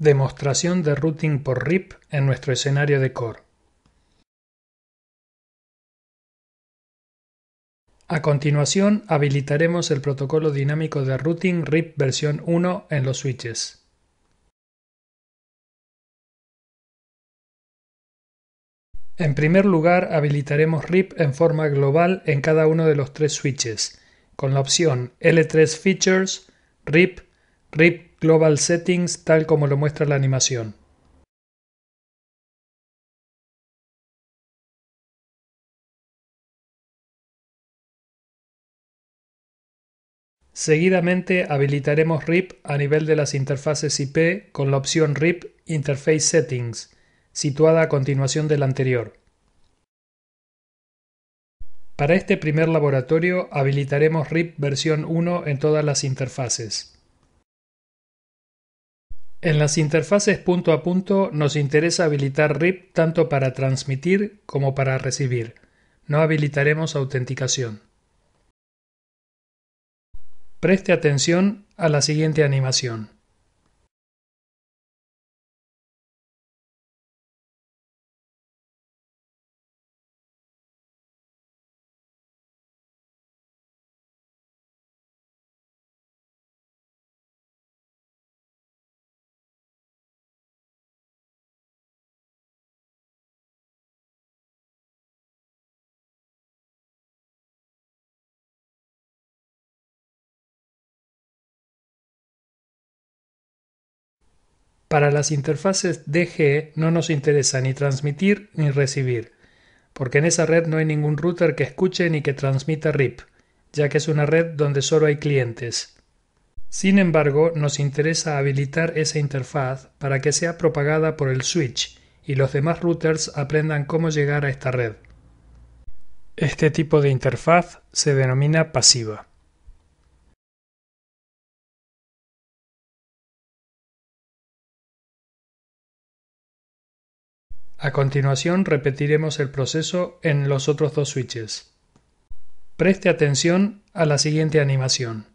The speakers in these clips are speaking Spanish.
Demostración de routing por RIP en nuestro escenario de core. A continuación, habilitaremos el protocolo dinámico de routing RIP versión 1 en los switches. En primer lugar, habilitaremos RIP en forma global en cada uno de los tres switches, con la opción L3 Features, RIP Global Settings tal como lo muestra la animación. Seguidamente habilitaremos RIP a nivel de las interfaces IP con la opción RIP Interface Settings, situada a continuación de la anterior. Para este primer laboratorio habilitaremos RIP versión 1 en todas las interfaces. En las interfaces punto a punto nos interesa habilitar RIP tanto para transmitir como para recibir. No habilitaremos autenticación. Preste atención a la siguiente animación. Para las interfaces DG no nos interesa ni transmitir ni recibir, porque en esa red no hay ningún router que escuche ni que transmita RIP, ya que es una red donde solo hay clientes. Sin embargo, nos interesa habilitar esa interfaz para que sea propagada por el switch y los demás routers aprendan cómo llegar a esta red. Este tipo de interfaz se denomina pasiva. A continuación repetiremos el proceso en los otros dos switches. Preste atención a la siguiente animación.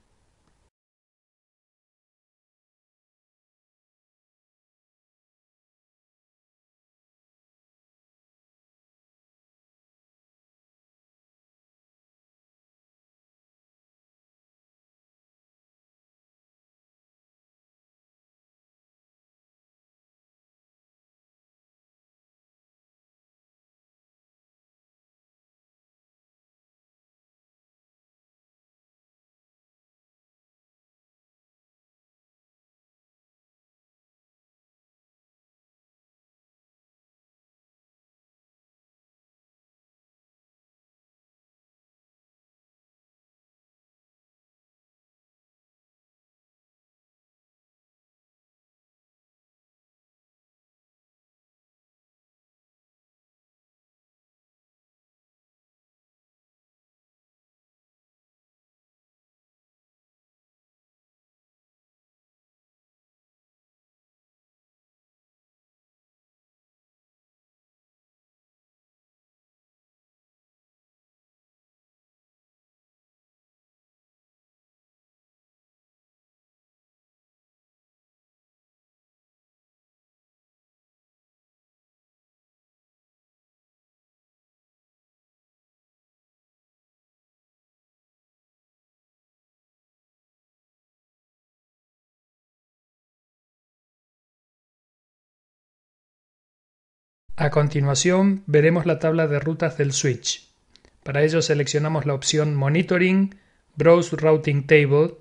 A continuación veremos la tabla de rutas del switch. Para ello seleccionamos la opción Monitoring, Browse Routing Table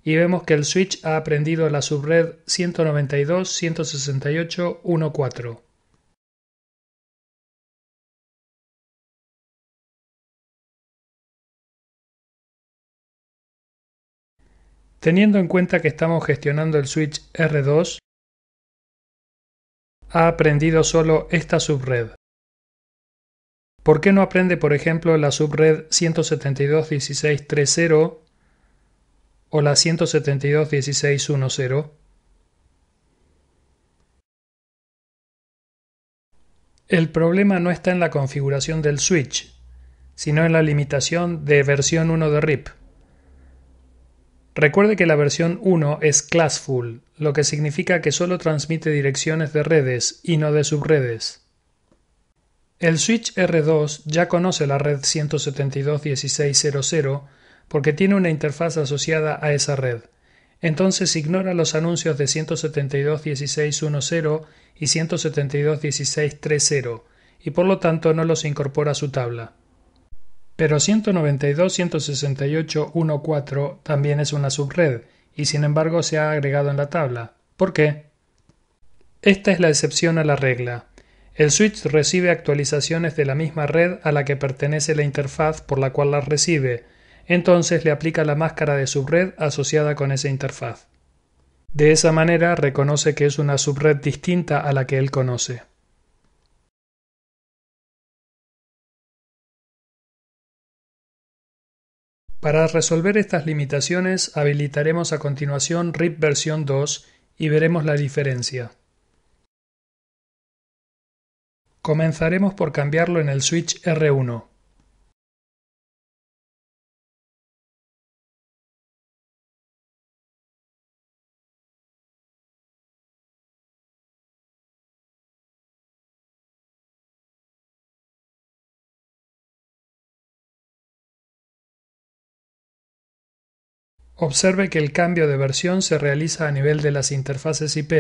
y vemos que el switch ha aprendido la subred 192.168.1.4. Teniendo en cuenta que estamos gestionando el switch R2, ha aprendido solo esta subred. ¿Por qué no aprende, por ejemplo, la subred 172.16.3.0 o la 172.16.1.0? El problema no está en la configuración del switch, sino en la limitación de versión 1 de RIP. Recuerde que la versión 1 es classful, lo que significa que solo transmite direcciones de redes y no de subredes. El switch R2 ya conoce la red 172.16.0.0 porque tiene una interfaz asociada a esa red. Entonces ignora los anuncios de 172.16.1.0 y 172.16.3.0 y por lo tanto no los incorpora a su tabla. Pero 192.168.1.4 también es una subred y sin embargo se ha agregado en la tabla. ¿Por qué? Esta es la excepción a la regla. El switch recibe actualizaciones de la misma red a la que pertenece la interfaz por la cual las recibe, entonces le aplica la máscara de subred asociada con esa interfaz. De esa manera reconoce que es una subred distinta a la que él conoce. Para resolver estas limitaciones habilitaremos a continuación RIP versión 2 y veremos la diferencia. Comenzaremos por cambiarlo en el switch R1. Observe que el cambio de versión se realiza a nivel de las interfaces IP.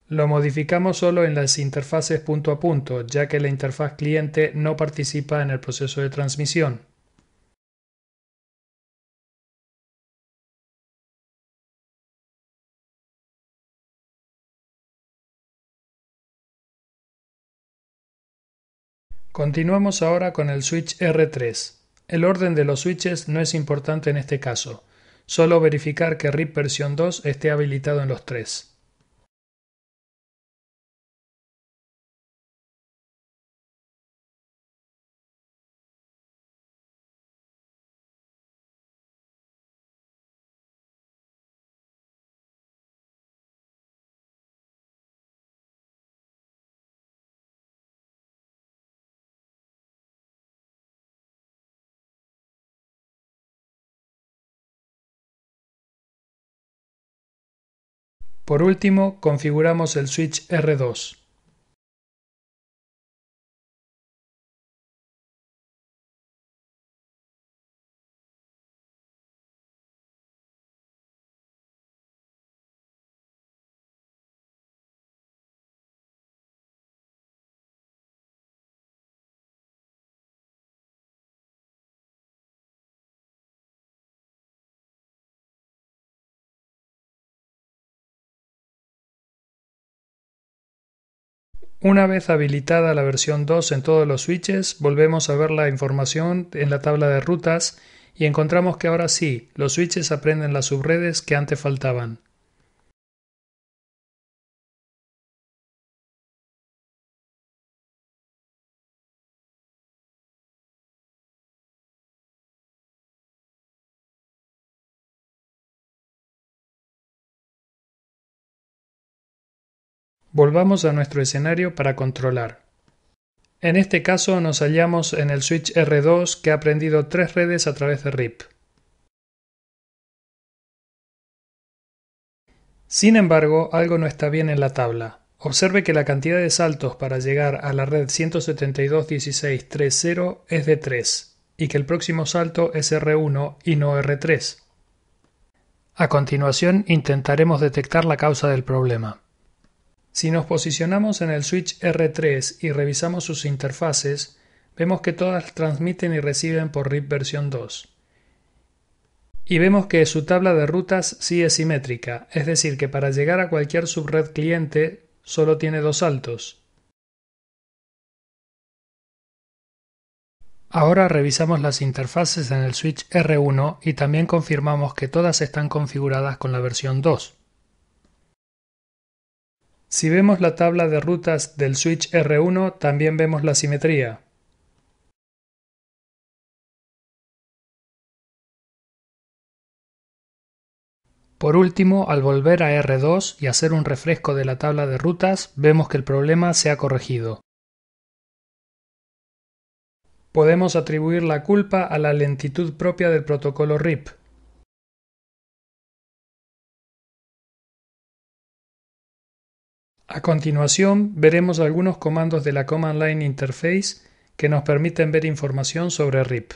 Lo modificamos solo en las interfaces punto a punto, ya que la interfaz cliente no participa en el proceso de transmisión. Continuamos ahora con el switch R3. El orden de los switches no es importante en este caso, solo verificar que RIP versión 2 esté habilitado en los tres. Por último, configuramos el switch R2. Una vez habilitada la versión 2 en todos los switches, volvemos a ver la información en la tabla de rutas y encontramos que ahora sí, los switches aprenden las subredes que antes faltaban. Volvamos a nuestro escenario para controlar. En este caso nos hallamos en el switch R2 que ha aprendido tres redes a través de RIP. Sin embargo, algo no está bien en la tabla. Observe que la cantidad de saltos para llegar a la red 172.16.3.0 es de 3 y que el próximo salto es R1 y no R3. A continuación intentaremos detectar la causa del problema. Si nos posicionamos en el switch R3 y revisamos sus interfaces, vemos que todas transmiten y reciben por RIP versión 2. Y vemos que su tabla de rutas sí es simétrica, es decir que para llegar a cualquier subred cliente solo tiene dos saltos. Ahora revisamos las interfaces en el switch R1 y también confirmamos que todas están configuradas con la versión 2. Si vemos la tabla de rutas del switch R1, también vemos la simetría. Por último, al volver a R2 y hacer un refresco de la tabla de rutas, vemos que el problema se ha corregido. Podemos atribuir la culpa a la lentitud propia del protocolo RIP. A continuación, veremos algunos comandos de la Command Line Interface que nos permiten ver información sobre RIP.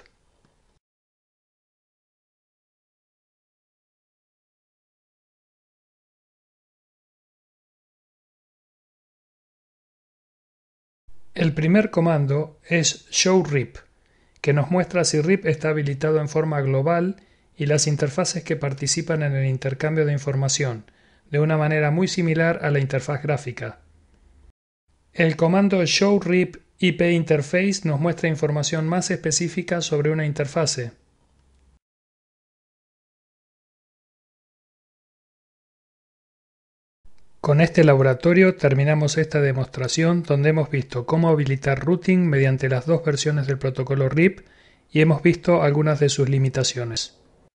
El primer comando es showRIP, que nos muestra si RIP está habilitado en forma global y las interfaces que participan en el intercambio de información, de una manera muy similar a la interfaz gráfica. El comando showRIP IP Interface nos muestra información más específica sobre una interfase. Con este laboratorio terminamos esta demostración donde hemos visto cómo habilitar routing mediante las dos versiones del protocolo RIP y hemos visto algunas de sus limitaciones.